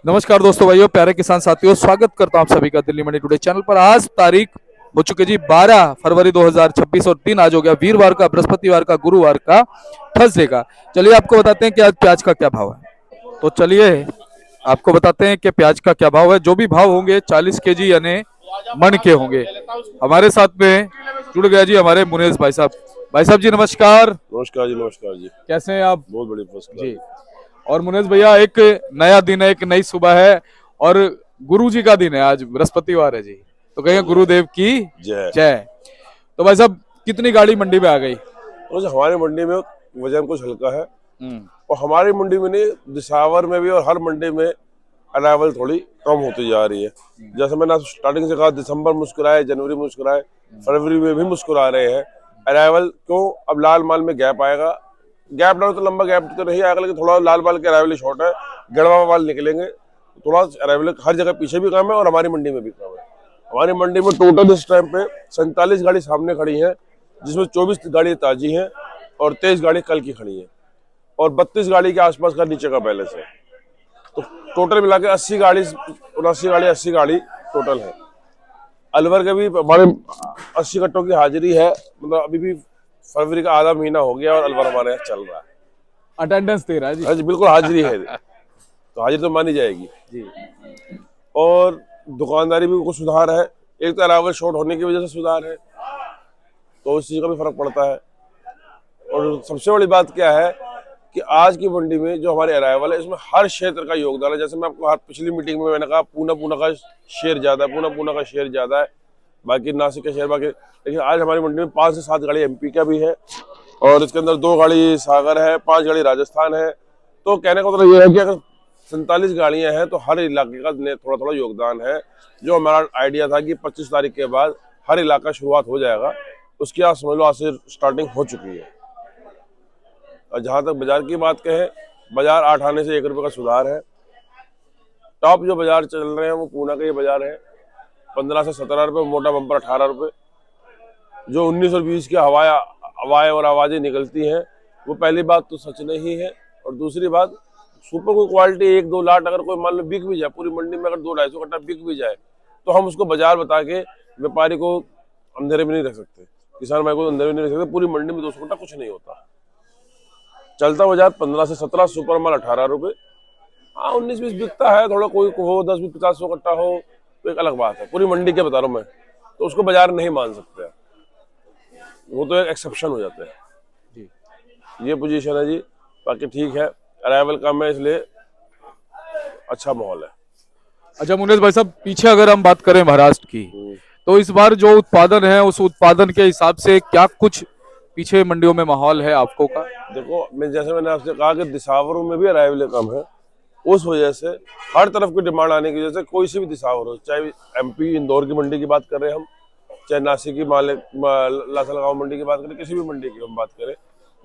नमस्कार दोस्तों, भाइयों, प्यारे किसान साथियों, स्वागत करता हूं आप सभी का दिल्ली मंडी टुडे चैनल पर। आज तारीख हो चुकी जी 12 फरवरी 2026 और दिन आज हो गया वीरवार का, बृहस्पतिवार का, गुरुवार का, थर्सडे का। चलिए आपको बताते हैं कि आज प्याज का क्या भाव है। तो चलिए आपको बताते हैं कि प्याज का क्या भाव है। जो भी भाव होंगे 40 kg यानी मन के होंगे। हमारे साथ में जुड़ गया जी हमारे मुनेश भाई साहब। भाई साहब जी नमस्कार। नमस्कार जी, नमस्कार जी। कैसे हैं आप? बहुत बड़ी फर्स्ट क्लास। जी। और मुनेश भैया, एक नया दिन है, एक नई सुबह है और गुरु जी का दिन है। आज बृहस्पतिवार है जी, तो कहेंगे गुरुदेव की जय। जय। तो भाई साहब, कितनी गाड़ी मंडी में आ गई? तो हमारी मंडी में वजन कुछ हल्का है हम्म। और हमारी मंडी में नहीं, दिसावर में भी और हर मंडी में अराइवल थोड़ी कम होती जा रही है। जैसे मैंने स्टार्टिंग से कहा, दिसंबर मुस्कुराए, जनवरी मुस्कुराए, फरवरी में भी मुस्कुरा रहे हैं। अराइवल क्यों? अब लाल माल में गैप आएगा। गैप ना हो तो लंबा गैप तो नहीं आएगा, लेकिन थोड़ा लाल माल के अराइवल शॉर्ट है, गड़वा माल निकलेंगे। थोड़ा अराइवल हर जगह पीछे भी कम है और हमारी मंडी में भी कम है। हमारी मंडी में टोटल इस टाइम पे 47 गाड़ी सामने खड़ी है, जिसमें 24 गाड़ी ताजी हैं और 23 गाड़ी कल की खड़ी है और 32 गाड़ी के आसपास का नीचे का बैलेंस है। तो टोटल मिला के 80 गाड़ी, 79 गाड़ी, 80 गाड़ी टोटल है। अलवर के भी हमारे 80 कट्टों की हाजिरी है। मतलब अभी भी फरवरी का आधा महीना हो गया और अलवर हमारे यहाँ चल रहा है। अटेंडेंस दे रहा है जी। हाँ जी, बिल्कुल हाजिरी है। तो हाजिरी तो मानी जाएगी जी। और दुकानदारी भी कुछ सुधार है। एक तो अरावल शॉर्ट होने की वजह से सुधार है, तो उस चीज का भी फर्क पड़ता है। और सबसे बड़ी बात क्या है कि आज की मंडी में जो हमारे अराइवल है, इसमें हर क्षेत्र का योगदान है। जैसे मैं आपको पिछली मीटिंग में मैंने कहा, पूना का शेयर ज्यादा है, पूना का शेयर ज्यादा है, बाकी नासिक का शेयर बाकी। लेकिन आज हमारी मंडी में 5 से 7 गाड़ी एमपी का भी है और इसके अंदर 2 गाड़ी सागर है, 5 गाड़ी राजस्थान है। तो कहने का मतलब ये है कि अगर 47 गाड़ियां हैं तो हर इलाके का थोड़ा थोड़ा योगदान है। जो हमारा आइडिया था कि 25 तारीख के बाद हर इलाका शुरुआत हो जाएगा, उसकी आज समझ लो आज से स्टार्टिंग हो चुकी है। और जहां तक बाजार की बात कहें, बाजार 8 आने से 1 रुपए का सुधार है। टॉप जो बाजार चल रहे हैं वो पूना के ये बाजार है, 15 से 17 रुपए, मोटा बम्पर 18 रुपए। जो 19 और 20 की हवाएं और आवाजें निकलती हैं, वो पहली बात तो सच नहीं है। और दूसरी बात, सुपर कोई क्वालिटी 1-2 लाट अगर कोई मान लो बिक भी जाए, पूरी मंडी में अगर 200-250 कट्टा बिक भी जाए, तो हम उसको बाजार बता के व्यापारी को अंधेरे में नहीं रख सकते, किसान भाई को अंधेरे में नहीं रख सकते। पूरी मंडी में 200 कट्टा कुछ नहीं होता। चलता बाजार 15 से 17, सुपर माल 18 रुपए। हाँ, 19-20 बिकता है, थोड़ा कोई हो 10-20, 50-100 कट्टा हो तो एक अलग बात है। पूरी मंडी के बता रहा हूँ मैं, तो उसको बाजार नहीं मान सकते, वो तो एक एक्सेप्शन हो जाते हैं जी। ये पोजीशन है जी। बाकी ठीक है, अराइवल कम है इसलिए अच्छा माहौल है। अच्छा मुनेश भाई साहब, पीछे अगर हम बात करें महाराष्ट्र की, तो इस बार जो उत्पादन है उस उत्पादन के हिसाब से क्या कुछ पीछे मंडियों में माहौल है आपको का? देखो, मैंने आपसे कहा कि दिसावरों में भी अराइवल कम है। उस वजह से हर तरफ की डिमांड आने की वजह से कोई सी भी दिसावर हो, चाहे एमपी इंदौर की मंडी की बात कर रहे हैं हम, चाहे नासिक की लासलगांव मंडी की बात करें, किसी भी मंडी की हम बात करें,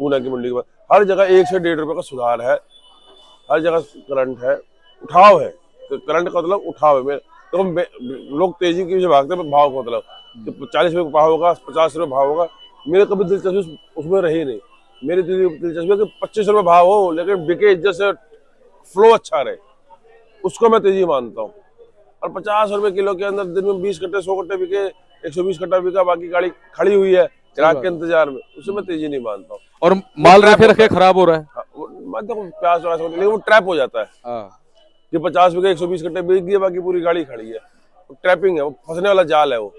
पूना की मंडी की बात, हर जगह 1 से 1.5 रुपए का सुधार है। हर जगह करंट है, उठाव है। तो करंट का मतलब उठाव है। तो लोग तेजी की भागते हैं, भाव का मतलब कि 40 रुपए भाव होगा, 50 रुपए भाव होगा। मेरे कभी दिलचस्पी उसमें रही नहीं। मेरी दिलचस्पी है कि 25 रुपए भाव हो लेकिन बिके इज्जत से, फ्लो अच्छा रहे, उसको मैं तेजी मानता हूँ। और 50 रुपए किलो के अंदर दिन में 20 कट्टे, 100 कट्टे बिके, 120 कट्टा बिका, बाकी गाड़ी खड़ी हुई है ग्राहक के इंतजार में, उससे मैं तेजी नहीं मानता हूँ। और माल रखे रखे खराब हो रहा है। हाँ, मैं देखो प्याज लेकिन वो ट्रैप हो जाता है कि 50 बिके, 120 कट्टे बिक गए, बाकी पूरी गाड़ी खड़ी है। वो ट्रैपिंग है, वो फंसने वाला जाल है। वो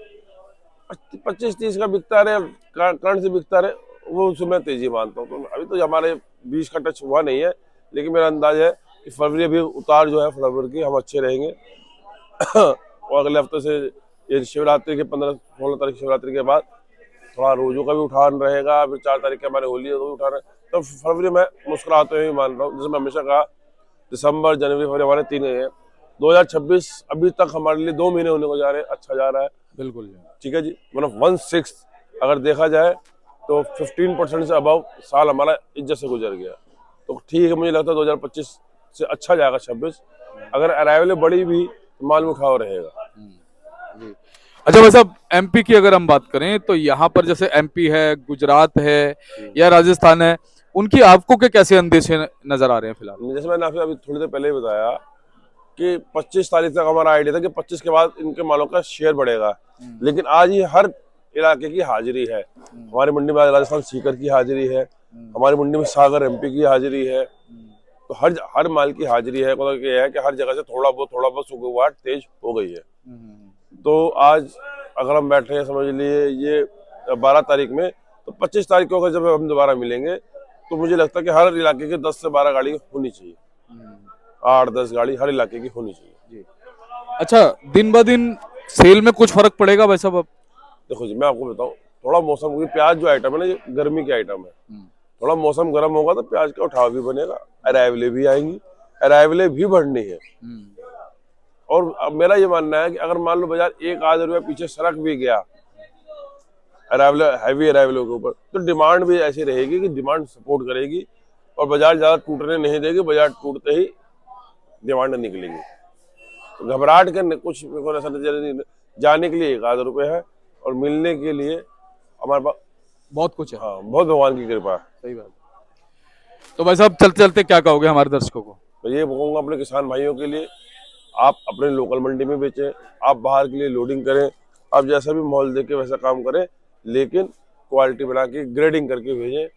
25-30 का बिकता रहे, करंट से बिकता रहे, वो उसमें मैं तेजी मानता हूँ। तो अभी तो हमारे 20 का टच हुआ नहीं है, लेकिन मेरा अंदाज है कि फरवरी अभी उतार जो है फरवरी की, हम अच्छे रहेंगे। और अगले हफ्ते से ये शिवरात्रि के 15-16 तारीख शिवरात्रि के बाद थोड़ा रोजों का भी उठान रहेगा। फिर 4 तारीख के हमारे होली है तो भी उठान है। तो फरवरी में मुस्कुराते हुए मान रहा हूँ। जैसे मैं हमेशा कहा, दिसंबर, जनवरी, फरवरी हमारे 3 है। 2026 अभी तक हमारे लिए 2 महीने होने को जा रहे हैं, अच्छा जा रहा है। बिल्कुल ठीक है जी। मतलब 1/6 अगर देखा जाए तो 15% से अबव साल हमारा इज्जत से गुजर गया। तो ठीक है, मुझे लगता है 2025 से अच्छा जाएगा 26। अगर अराइवल बड़ी भी तो माल में उठाव रहेगा। अच्छा भाई साहब, एमपी की अगर हम बात करें तो यहाँ पर जैसे एमपी है, गुजरात है या राजस्थान है, उनकी आपको के कैसे अंदेशे नजर आ रहे हैं फिलहाल? जैसे मैंने आपसे अभी थोड़ी देर पहले ही बताया कि 25 तारीख तक हमारा आइडिया था कि 25 के बाद इनके मालों का शेयर बढ़ेगा, लेकिन आज ये हर इलाके की हाजिरी है। हमारी मंडी में राजस्थान सीकर की हाजिरी है, हमारी मंडी में सागर एमपी की हाजिरी है। तो हर माल की हाजिरी है। मतलब ये है कि हर जगह से थोड़ा बहुत सुगवाट तेज हो गई है। तो आज अगर हम बैठे हैं, समझ लिए ये 12 तारीख में, तो 25 तारीख को अगर जब हम दोबारा मिलेंगे तो मुझे लगता है कि हर इलाके की 10 से 12 गाड़ी होनी चाहिए, 8-10 गाड़ी हर इलाके की होनी चाहिए। अच्छा, दिन ब दिन सेल में कुछ फर्क पड़ेगा भाई साहब? अब देखो जी, मैं आपको बताऊं, थोड़ा मौसम, क्योंकि प्याज जो आइटम है ना, ये गर्मी की आइटम है। थोड़ा मौसम गर्म होगा तो प्याज का उठाव भी बनेगा, अराइवलें भी आएंगी, अराइवलें भी बढ़नी है। और अब मेरा ये मानना है कि अगर मान लो बाजार 1-8 रुपया पीछे सरक भी गया अराइवल, हैवी अराइवलों के ऊपर, तो डिमांड भी ऐसी रहेगी कि डिमांड सपोर्ट करेगी और बाजार ज्यादा टूटने नहीं देगी। बाजार टूटते ही डिमांड निकलेगी। तो घबराहट के कुछ ऐसा नहीं, जाने के लिए 1-8 रुपये है और मिलने के लिए हमारे पास बहुत कुछ है। हाँ, बहुत भगवान की कृपा है। सही बात। तो भाई साहब चलते चलते क्या कहोगे हमारे दर्शकों को? तो ये कहूँगा अपने किसान भाइयों के लिए, आप अपने लोकल मंडी में बेचें, आप बाहर के लिए लोडिंग करें, आप जैसा भी माहौल देख के वैसा काम करें, लेकिन क्वालिटी बना के ग्रेडिंग करके भेजें।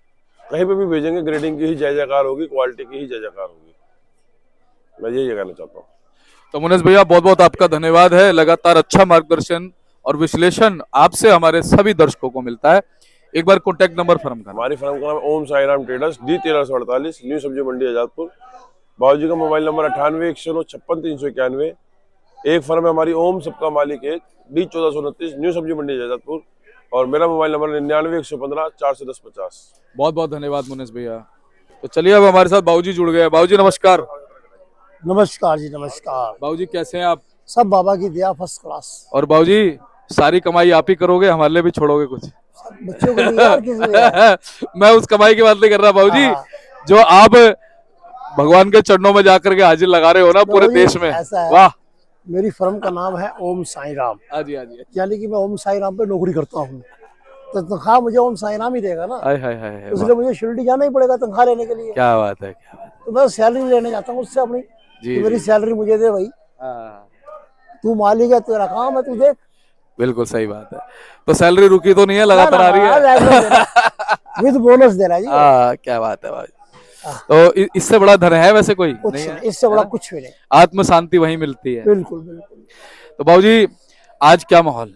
कहीं पे भी भेजेंगे ग्रेडिंग की ही जय जयकार होगी, क्वालिटी की ही जय जयकार होगी। मैं यही कहना चाहता हूँ। तो मुनेश भैया बहुत बहुत आपका धन्यवाद है। लगातार अच्छा मार्गदर्शन और विश्लेषण आपसे हमारे सभी दर्शकों को मिलता है। एक बार कॉन्टैक्ट नंबर फर्म का। हमारी फर्म का नाम Om Sai Ram traders, D 1348, new Sabzi Mandi Azadpur. बाबूजी का मोबाइल नंबर 98-109-56-391। एक फर्म है हमारी ओम सबका मालिक है, D 1429, न्यू सब्जी मंडी आजादपुर। और मेरा मोबाइल नंबर 99-115-410-50। बहुत बहुत धन्यवाद मुनेश भैया। तो चलिए अब हमारे साथ बाबूजी जुड़ गए। बाबूजी नमस्कार। नमस्कार जी, नमस्कार। बाबूजी कैसे हैं आप? सब बाबा की दया, फर्स्ट क्लास। और बाबूजी सारी कमाई आप ही करोगे, हमारे लिए भी छोड़ोगे कुछ? सब बच्चों को नहीं यार, किस लिए यार? मैं उस कमाई की बात नहीं कर रहा बाबूजी, हाँ। जो आप भगवान के चरणों में जाकर के हाजिर लगा रहे हो ना पूरे देश में। ऐसा है, वाह। मेरी फर्म का नाम है ओम साई राम। हाँ जी, हाँ जी। यानी कि मैं ओम साई राम पे नौकरी करता हूँ, तो तनख्वाह मुझे ओम साई राम ही देगा ना। हाय हाय हाय हाय, इसलिए मुझे शिरडी जाना ही पड़ेगा तनख्वाह लेने के लिए। क्या बात है, क्या बात तो मैं सैलरी लेने जाता हूँ उससे अपनी, जी, तो मेरी सैलरी मुझे दे भाई। है। तू मालिक है, तेरा काम है, तू देख। बिल्कुल सही बात है। तो सैलरी रुकी तो नहीं है, लगातार आ रही है? विद बोनस दे रहा है जी। हाँ, क्या बात है भाई। तो इससे बड़ा धन है वैसे कोई कुछ नहीं है? नहीं, इससे बड़ा कुछ भी नहीं। आत्म शांति वहीं मिलती है। बिल्कुल बिल्कुल। तो बाबूजी आज क्या माहौल?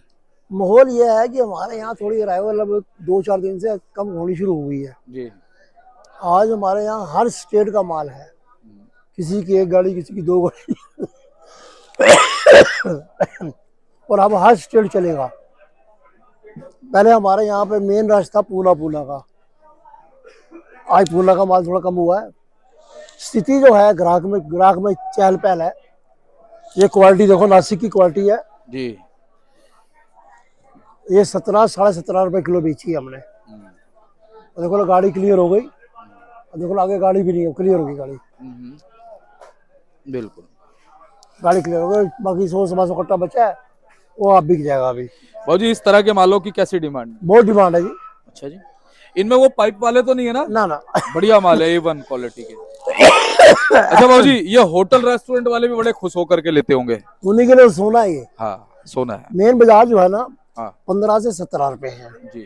माहौल ये है कि हमारे यहाँ थोड़ी अराइवल अब 2-4 दिन से कम होनी शुरू हो गई है जी। आज हमारे यहाँ हर स्टेट का माल है, किसी की 1 गाड़ी, किसी की 2 गाड़ी और अब हर स्टेट चलेगा। पहले हमारे यहाँ पे मेन रास्ता पूना का, आज पूना का माल थोड़ा कम हुआ है। स्थिति जो है ग्राहक में चहल पहल है। ये क्वालिटी देखो, नासिक की क्वालिटी है जी। ये 17-17.5 रुपए किलो बेची है हमने। और देखो गाड़ी क्लियर हो गई, और देखो आगे गाड़ी भी नहीं है, क्लियर होगी गाड़ी। बिल्कुल गाड़ी क्लियर हो गई, बाकी 100-125 कट्टा बचा है, वो आप बिक जाएगा अभी। बाबूजी इस तरह के मालों की कैसी डिमांड? बहुत डिमांड है जी। अच्छा जी। इनमें वो पाइप वाले तो नहीं है ना? ना ना, बढ़िया माल है, A1 क्वालिटी के। अच्छा बाबूजी, ये होटल रेस्टोरेंट वाले भी बड़े खुश होकर के लेते होंगे? उन्हीं के लिए सोना है ये। हाँ, सोना है। मेन बाजार जो है ना, हाँ 15 से 17 रुपए है। जी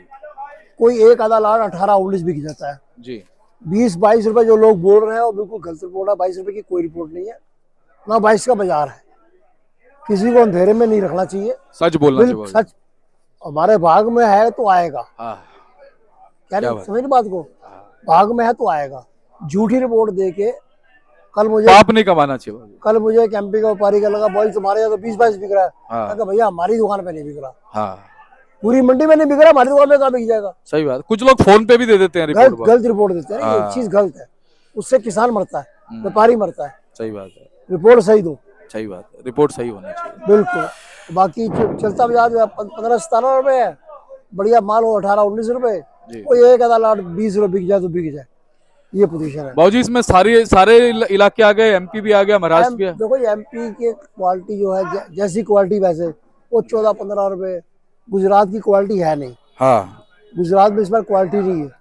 कोई एक आधा लाट 18-19 बिक जाता है। जी 20-22 रुपए जो लोग बोल रहे हैं वो बिल्कुल गलत रिपोर्ट है। 22 रुपए की कोई रिपोर्ट नहीं है, ना 22 का बाजार है। किसी को अंधेरे में नहीं रखना चाहिए, सच बोलना बिल्कुल चाहिए। सच। हमारे भाग में है तो आएगा, हाँ क्या क्या नहीं बात। समझ बात को, भाग में है तो आएगा। झूठी रिपोर्ट दे के कल मुझे पाप नहीं कमाना चाहिए बाबू। कल मुझे एक MP का व्यापारी का लगा बॉल तुम्हारे यहाँ तो 20-22 बिक रहा है। हाँ। मैं कहा भैया हमारी दुकान पे नहीं बिक रहा, हाँ पूरी मंडी में नहीं बिक रहा, हमारी दुकान पे कहाँ बिक जाएगा। सही बात। कुछ लोग फोन पे भी दे देते हैं रिपोर्ट। गलत रिपोर्ट देते हैं, ये हाँ। चीज गलत है। उससे किसान मरता है, व्यापारी मरता है। सही बात है, रिपोर्ट सही दो, सही बात है। रिपोर्ट सही होनी चाहिए। बिल्कुल। बाकी चलता बाजार जो है 15-17 रुपए है, बढ़िया माल हो 18-19 रुपए, जी। कोई एक आधा लाट 20 रुपए बिक जाए तो बिक जाए, ये पोजीशन है। बाबूजी इसमें सारे इलाके आ गए, MP भी आ गया, महाराष्ट्र भी है। देखो ये MP की क्वालिटी जो है जैसी क्वालिटी वैसे वो 14-15 रुपए। गुजरात की क्वालिटी है नहीं, हाँ गुजरात में इस बार क्वालिटी नहीं है।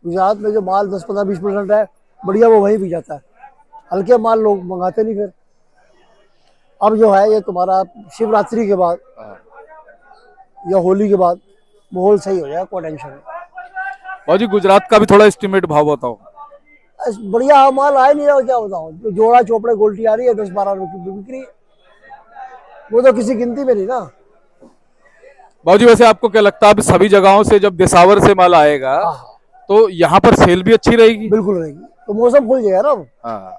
गुजरात में जो माल 10-15-20% है बढ़िया, वो वहीं बिक जाता है। हल्के माल लोग मंगाते नहीं फिर। अब जो है ये तुम्हारा शिवरात्रि के बाद या होली के बाद माहौल सही हो जाएगा, कोई टेंशन नहीं। भाजी गुजरात का भी थोड़ा एस्टिमेट भाव बताओ। बढ़िया माल आ ही नहीं रहा, क्या बताऊं। जो जोड़ा चोपड़े गोल्टी आ रही है 10-12 रुपए की बिक्री, वो तो किसी गिनती में नहीं ना। भाजी वैसे आपको क्या लगता है अब सभी जगहों से जब देसावर से माल आएगा तो यहाँ पर सेल भी अच्छी रहेगी? बिल्कुल रहेगी, तो मौसम खुल जाएगा ना। हाँ,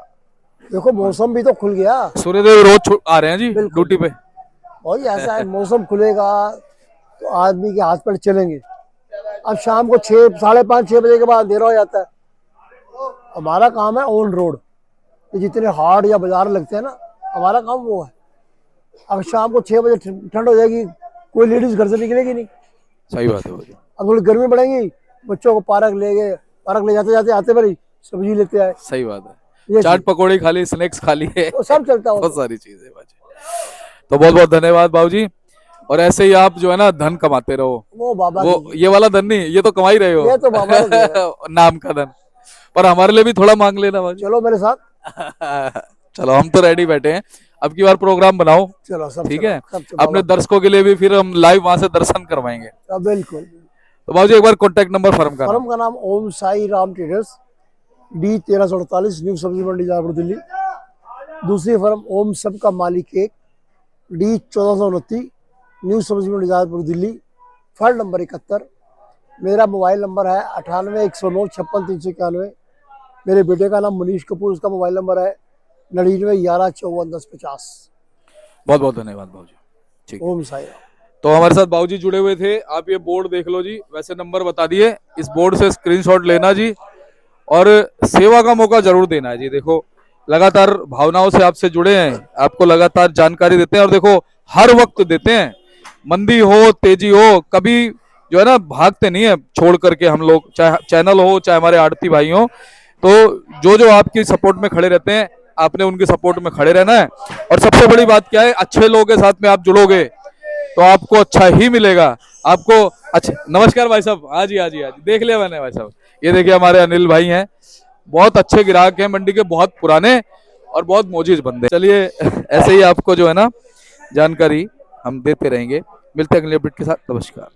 देखो मौसम भी तो खुल गया। सूर्यदेव रोज आ रहे हैं जी ड्यूटी पे। वही ऐसा है, मौसम खुलेगा तो आदमी के हाथ पैर चलेंगे। अब शाम को 5:30-6 बजे के बाद अंधेरा हो जाता है। हमारा काम है ऑन रोड, तो जितने हाट या बाजार लगते हैं ना, हमारा काम वो है। अब शाम को 6 बजे ठंड हो जाएगी, कोई लेडीज घर से निकलेगी नहीं। सही बात है भाजी। अब थोड़ी गर्मी बढ़ेगी, बच्चों को पार्क ले गए, पार्क ले जाते जाते आते बड़ी सब्जी लेते आए, सही बात है, ये चाट पकौड़ी खा ली, स्नैक्स खा लिए, तो सब चलता बहुत होता। सारी चीजें भाजी। तो बहुत बहुत धन्यवाद बाबूजी, और ऐसे ही आप जो है ना धन कमाते रहो। वो बाबा वो की- ये वाला धन नहीं, ये तो कमा ही रहे हो, ये तो बाबा ने दिया। नाम का धन। पर हमारे लिए भी थोड़ा मांग लेना भाजी। चलो मेरे साथ, चलो हम तो रेडी बैठे हैं, अब की बार प्रोग्राम बनाओ, चलो सब ठीक चलो, है। सब चलो। अपने दर्शकों के लिए भी फिर हम लाइव वहां से दर्शन करवाएंगे। बिल्कुल। तो बाबूजी एक बार कॉन्टेक्ट नंबर फर्म का फर्म का नाम Om Sai Ram traders, D 1348, new Sabzi Mandi Jaipur Delhi. दूसरी फर्म ओम सब का मालिक cake, D 1429, new Sabzi Mandi Jaipur Delhi. फर्ड number 71। मेरा मोबाइल नंबर है 98 109 56 391। मेरे बेटे का नाम मनीष कपूर, उसका मोबाइल नंबर है 99 11 54 10 50। बहुत बहुत धन्यवाद बाबूजी। ठीक, ओम साई राम। तो हमारे साथ बाबूजी जुड़े हुए थे। आप ये बोर्ड देख लो जी, वैसे नंबर बता दिए, इस बोर्ड से स्क्रीनशॉट लेना जी, और सेवा का मौका जरूर देना है जी। देखो लगातार भावनाओं से आपसे जुड़े हैं, आपको लगातार जानकारी देते हैं, और देखो हर वक्त देते हैं, मंदी हो तेजी हो, कभी जो है ना भागते नहीं है छोड़ करके हम लोग, चाहे चैनल हो चाहे हमारे आड़ती भाई हो। तो जो जो आपकी सपोर्ट में खड़े रहते हैं, आपने उनके सपोर्ट में खड़े रहना है। और सबसे बड़ी बात क्या है, अच्छे लोगों के साथ में आप जुड़ोगे तो आपको अच्छा ही मिलेगा। आपको अच्छा, नमस्कार भाई साहब। हाँ जी हाँ जी हाँ जी, देख लिया मैंने भाई साहब। ये देखिए हमारे अनिल भाई हैं, बहुत अच्छे ग्राहक हैं मंडी के, बहुत पुराने और बहुत मोजिज बंदे। चलिए ऐसे ही आपको जो है ना जानकारी हम देते रहेंगे। मिलते हैं अगले अपडेट के साथ। नमस्कार।